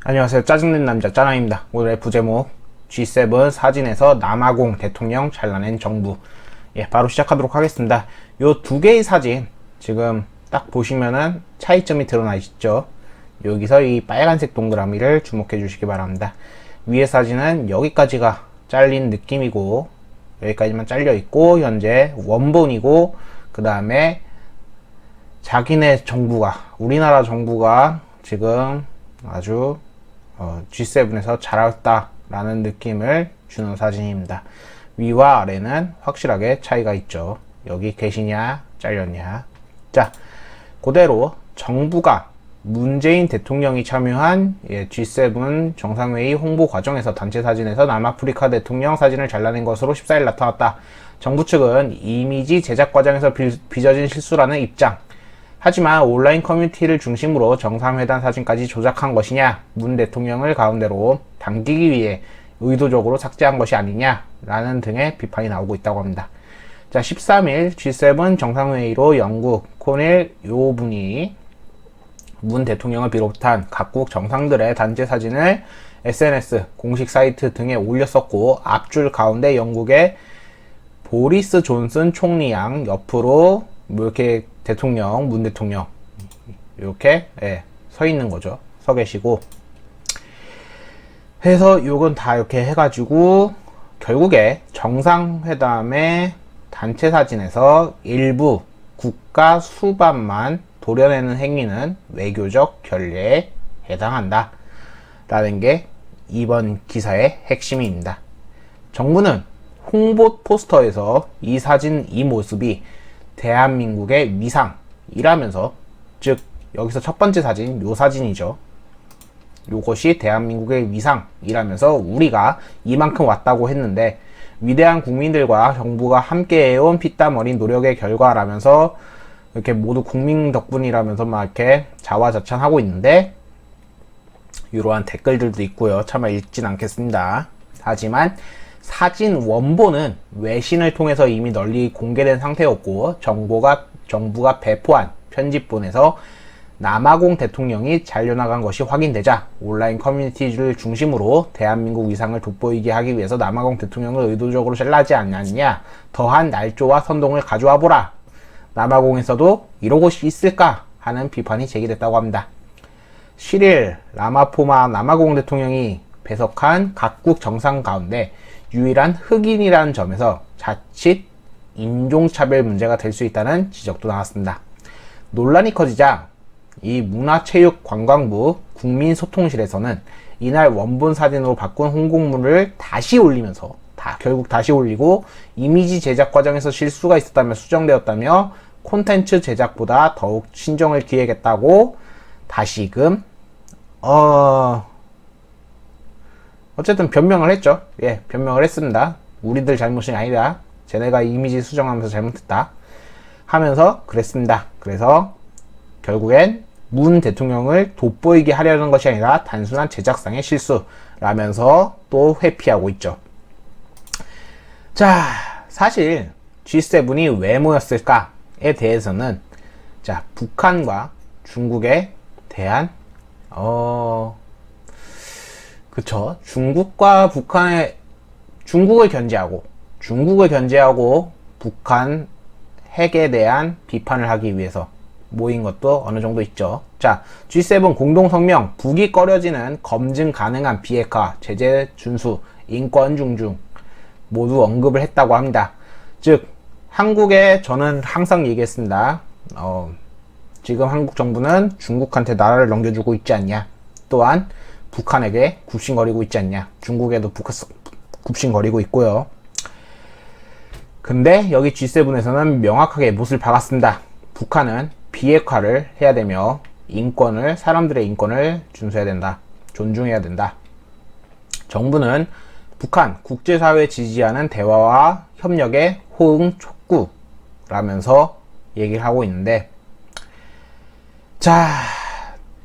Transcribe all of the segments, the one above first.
안녕하세요. 짜증낸 남자 짜나입니다. 오늘의 부제목 G7 사진에서 남아공 대통령 잘라낸 정부. 바로 시작하도록 하겠습니다. 요 두 개의 사진 지금 딱 보시면은 차이점이 드러나 있죠. 여기서 이 빨간색 동그라미를 주목해 주시기 바랍니다. 위의 사진은 여기까지가 잘린 느낌이고 여기까지만 잘려 있고 현재 원본이고, 그 다음에 자기네 정부가, 우리나라 정부가 지금 아주 G7에서 잘했다라는 느낌을 주는 사진입니다. 위와 아래는 확실하게 차이가 있죠. 여기 계시냐 잘렸냐. 자, 그대로 정부가 문재인 대통령이 참여한 G7 정상회의 홍보 과정에서 단체 사진에서 남아프리카 대통령 사진을 잘라낸 것으로 14일 나타났다. 정부 측은 이미지 제작 과정에서 빚어진 실수라는 입장. 하지만 온라인 커뮤니티를 중심으로 정상회담 사진까지 조작한 것이냐, 문 대통령을 가운데로 당기기 위해 의도적으로 삭제한 것이 아니냐 라는 등의 비판이 나오고 있다고 합니다. 자, 13일 G7 정상회의로 영국 코넬 요 분이 문 대통령을 비롯한 각국 정상들의 단체 사진을 SNS 공식 사이트 등에 올렸었고, 앞줄 가운데 영국의 보리스 존슨 총리 양 옆으로 이렇게 대통령, 문 대통령 이렇게 서 있는 거죠. 서 계시고 해서 요건 다 이렇게 해가지고 결국에 정상회담의 단체 사진에서 일부 국가 수반만 도려내는 행위는 외교적 결례에 해당한다 라는 게 이번 기사의 핵심입니다. 정부는 홍보 포스터에서 이 사진, 이 모습이 대한민국의 위상이라면서, 즉 여기서 첫 번째 사진, 요 사진이죠. 요것이 대한민국의 위상이라면서 우리가 이만큼 왔다고 했는데 위대한 국민들과 정부가 함께 해온 피땀 어린 노력의 결과라면서 이렇게 모두 국민 덕분이라면서 막 이렇게 자화자찬하고 있는데, 이러한 댓글들도 있고요. 차마 읽진 않겠습니다. 하지만 사진 원본은 외신을 통해서 이미 널리 공개된 상태였고, 정부가 배포한 편집본에서 남아공 대통령이 잘려나간 것이 확인되자 온라인 커뮤니티를 중심으로 대한민국 위상을 돋보이게 하기 위해서 남아공 대통령을 의도적으로 잘라지 않았냐, 더한 날조와 선동을 가져와 보라, 남아공에서도 이런 곳이 있을까 하는 비판이 제기됐다고 합니다. 7일 라마포마 남아공 대통령이 배석한 각국 정상 가운데 유일한 흑인이라는 점에서 자칫 인종차별 문제가 될 수 있다는 지적도 나왔습니다. 논란이 커지자 이 문화체육관광부 국민소통실에서는 이날 원본 사진으로 바꾼 홍보물을 다시 올리면서 결국 다시 올리고, 이미지 제작 과정에서 실수가 있었다며 수정되었다며 콘텐츠 제작보다 더욱 신경을 기울이겠다고 다시금 어쨌든 변명을 했죠. 변명을 했습니다. 우리들 잘못이 아니다, 쟤네가 이미지 수정하면서 잘못했다 하면서 그랬습니다. 그래서 결국엔 문 대통령을 돋보이게 하려는 것이 아니라 단순한 제작상의 실수라면서 또 회피하고 있죠. 자, 사실 G7이 왜 모였을까에 대해서는, 자, 북한과 중국에 대한 그쵸, 중국과 북한의 중국을 견제하고 북한 핵에 대한 비판을 하기 위해서 모인 것도 어느 정도 있죠. 자, G7 공동성명, 북이 꺼려지는 검증 가능한 비핵화, 제재 준수, 인권 존중 모두 언급을 했다고 합니다. 즉, 한국에 저는 항상 얘기했습니다. 지금 한국 정부는 중국한테 나라를 넘겨주고 있지 않냐, 또한 북한에게 굽신거리고 있지 않냐, 중국에도 굽신거리고 있고요. 근데 여기 G7에서는 명확하게 못을 박았습니다. 북한은 비핵화를 해야 되며 사람들의 인권을 준수해야 된다, 존중해야 된다. 정부는 북한 국제사회 지지하는 대화와 협력의 호응 촉구라면서 얘기를 하고 있는데, 자,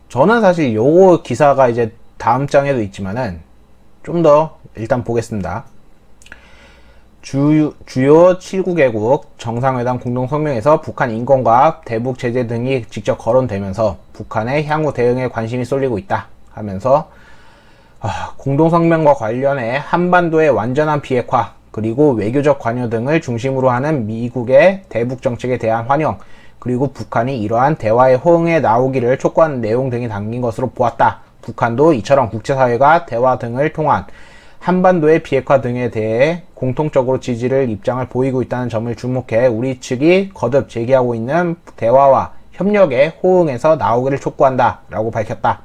저는 사실 요거 기사가 이제 다음 장에도 있지만은 좀 더 일단 보겠습니다. 주요 7국개국 정상회담 공동성명에서 북한 인권과 대북 제재 등이 직접 거론되면서 북한의 향후 대응에 관심이 쏠리고 있다 하면서 공동성명과 관련해 한반도의 완전한 비핵화 그리고 외교적 관여 등을 중심으로 하는 미국의 대북 정책에 대한 환영 그리고 북한이 이러한 대화의 호응에 나오기를 촉구하는 내용 등이 담긴 것으로 보았다. 북한도 이처럼 국제사회가 대화 등을 통한 한반도의 비핵화 등에 대해 공통적으로 지지를 입장을 보이고 있다는 점을 주목해 우리 측이 거듭 제기하고 있는 대화와 협력에 호응해서 나오기를 촉구한다 라고 밝혔다.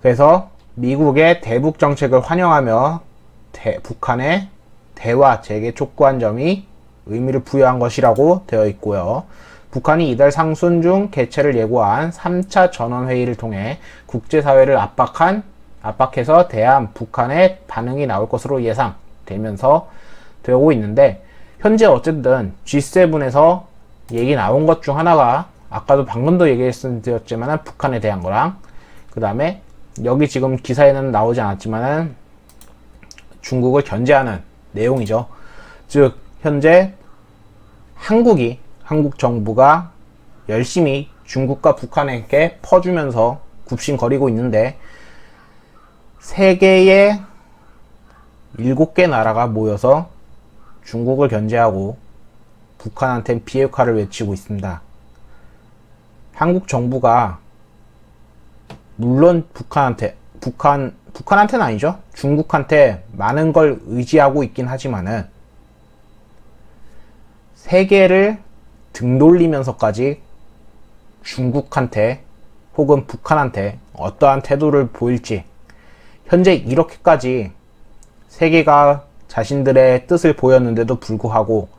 그래서 미국의 대북 정책을 환영하며 북한의 대화 재개 촉구한 점이 의미를 부여한 것이라고 되어 있고요. 북한이 이달 상순 중 개최를 예고한 3차 전원회의를 통해 국제사회를 압박해서 대한 북한의 반응이 나올 것으로 예상되면서 되고 있는데, 현재 어쨌든 G7에서 얘기 나온 것 중 하나가 아까도 방금도 얘기했었지만 북한에 대한 거랑, 그 다음에 여기 지금 기사에는 나오지 않았지만 중국을 견제하는 내용이죠. 즉 현재 한국 정부가 열심히 중국과 북한에게 퍼주면서 굽신거리고 있는데, 세계의 7개 나라가 모여서 중국을 견제하고 북한한테는 비핵화를 외치고 있습니다. 한국 정부가 물론 북한한테는 아니죠. 중국한테 많은 걸 의지하고 있긴 하지만은 세계를 등 돌리면서까지 중국한테 혹은 북한한테 어떠한 태도를 보일지, 현재 이렇게까지 세계가 자신들의 뜻을 보였는데도 불구하고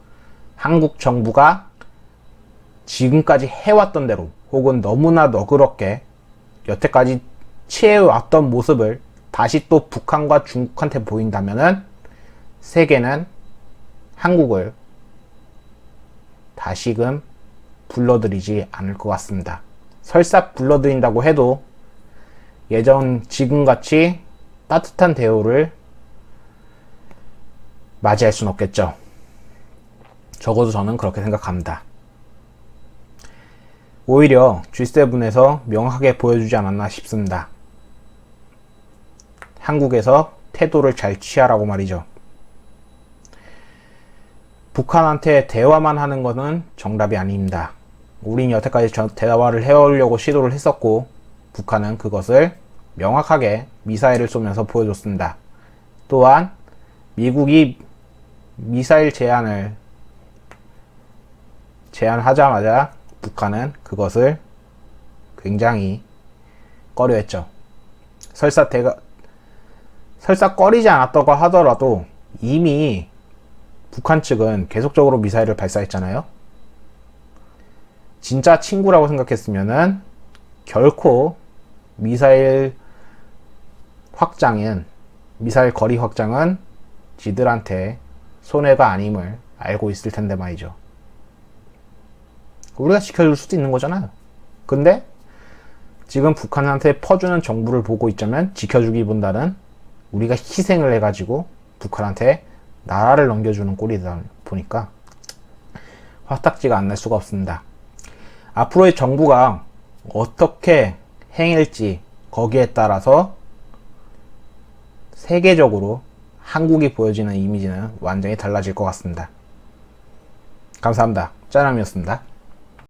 한국 정부가 지금까지 해왔던 대로 혹은 너무나 너그럽게 여태까지 취해왔던 모습을 다시 또 북한과 중국한테 보인다면은 세계는 한국을 다시금 불러들이지 않을 것 같습니다. 설사 불러들인다고 해도 지금같이 따뜻한 대우를 맞이할 순 없겠죠. 적어도 저는 그렇게 생각합니다. 오히려 G7에서 명확하게 보여주지 않았나 싶습니다. 한국에서 태도를 잘 취하라고 말이죠. 북한한테 대화만 하는 것은 정답이 아닙니다. 우린 여태까지 대화를 해오려고 시도를 했었고, 북한은 그것을 명확하게 미사일을 쏘면서 보여줬습니다. 또한 미국이 미사일 제안하자마자 북한은 그것을 굉장히 꺼려했죠. 설사 꺼리지 않았다고 하더라도 이미 북한 측은 계속적으로 미사일을 발사했잖아요. 진짜 친구라고 생각했으면은 결코 미사일 거리 확장은 지들한테 손해가 아님을 알고 있을 텐데 말이죠. 우리가 지켜줄 수도 있는 거잖아요. 근데 지금 북한한테 퍼주는 정부를 보고 있자면 지켜주기보다는 우리가 희생을 해가지고 북한한테 나라를 넘겨주는 꼴이다 보니까 화딱지가 안 날 수가 없습니다. 앞으로의 정부가 어떻게 행할지 거기에 따라서 세계적으로 한국이 보여지는 이미지는 완전히 달라질 것 같습니다. 감사합니다. 짜남이었습니다.